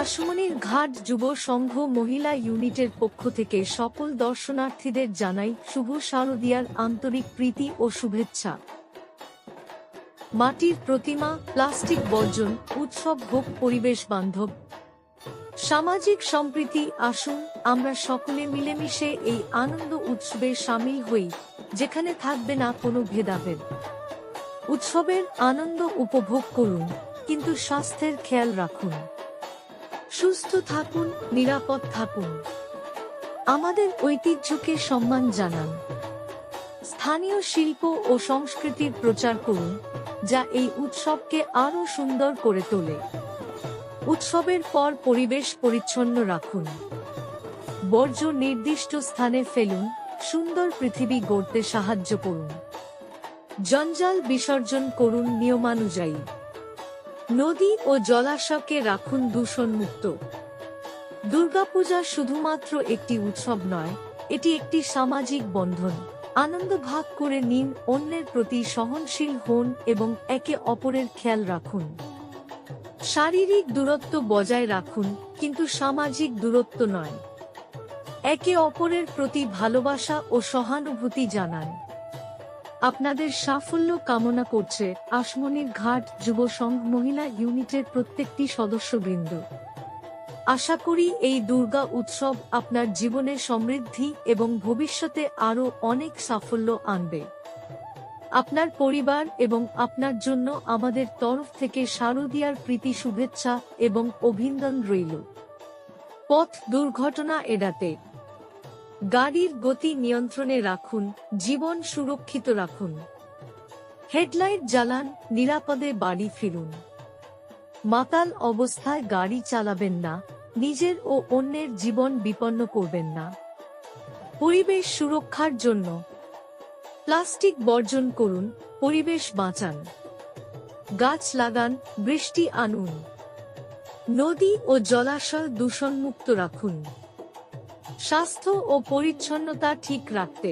আশমনির ঘাট যুব সংঘ মহিলা ইউনিটের পক্ষ থেকে সকল দর্শনার্থীদের জানাই শুভ শারদীয়ার আন্তরিক প্রীতি ও শুভেচ্ছা। মাটির প্রতিমা, প্লাস্টিক বর্জন, উৎসব হোক পরিবেশ বান্ধব, সামাজিক সম্প্রীতি। আসুন আমরা সকলে মিলেমিশে এই আনন্দ উৎসবে শামিল হই, যেখানে থাকবে না কোনো ভেদাভেদ। উৎসবের আনন্দ উপভোগ করুন, কিন্তু স্বাস্থ্যের খেয়াল রাখুন। সুস্থ থাকুন, নিরাপদ থাকুন। আমাদের ঐতিহ্যকে সম্মান জানান। স্থানীয় শিল্প ও সংস্কৃতির প্রচার করুন, যা এই উৎসবকে আরও সুন্দর করে তোলে। উৎসবের পর পরিবেশ পরিচ্ছন্ন রাখুন। বর্জ্য নির্দিষ্ট স্থানে ফেলুন, সুন্দর পৃথিবী গড়তে সাহায্য করুন। জঞ্জাল বিসর্জন করুন নিয়মানুযায়ী। নদী ও জলাশয়কে রাখুন দূষণমুক্ত। দুর্গাপূজা শুধুমাত্র একটি উৎসব নয়, এটি একটি সামাজিক বন্ধন। আনন্দ ভাগ করে নিন, অন্যের প্রতি সহনশীল হন এবং একে অপরের খেয়াল রাখুন। শারীরিক দূরত্ব বজায় রাখুন, কিন্তু সামাজিক দূরত্ব নয়। একে অপরের প্রতি ভালোবাসা ও সহানুভূতি জানান। আপনাদের সাফল্য কামনা করছে আশমনির ঘাট যুব সংঘ মহিলা ইউনিটের প্রত্যেকটি সদস্যবৃন্দ। আশা করি এই দুর্গা উৎসব আপনার জীবনে সমৃদ্ধি এবং ভবিষ্যতে আরও অনেক সাফল্য আনবে। আপনার পরিবার এবং আপনার জন্য আমাদের তরফ থেকে শারদীয়ার প্রীতি শুভেচ্ছা এবং অভিনন্দন রইল। পথ দুর্ঘটনা এড়াতে গাড়ির গতি নিয়ন্ত্রণে রাখুন, জীবন সুরক্ষিত রাখুন। হেডলাইট জ্বালান, নিরাপদে বাড়ি ফিরুন। মাতাল অবস্থায় গাড়ি চালাবেন না, নিজের ও অন্যের জীবন বিপন্ন করবেন না। পরিবেশ সুরক্ষার জন্য প্লাস্টিক বর্জন করুন, পরিবেশ বাঁচান। গাছ লাগান, বৃষ্টি আনুন। নদী ও জলাশয় দূষণমুক্ত রাখুন। স্বাস্থ্য ও পরিচ্ছন্নতা ঠিক রাখতে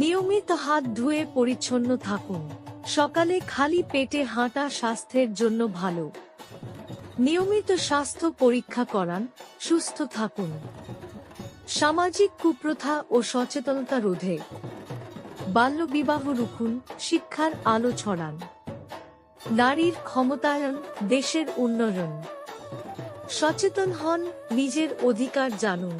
নিয়মিত হাত ধুয়ে পরিচ্ছন্ন থাকুন। সকালে খালি পেটে হাঁটা স্বাস্থ্যের জন্য ভালো। নিয়মিত স্বাস্থ্য পরীক্ষা করান, সুস্থ থাকুন। সামাজিক কুপ্রথা ও সচেতনতা রোধে বাল্যবিবাহ রুখুন, শিক্ষার আলো ছড়ান। নারীর ক্ষমতায়ন, দেশের উন্নয়ন। সচেতন হন, নিজের অধিকার জানুন।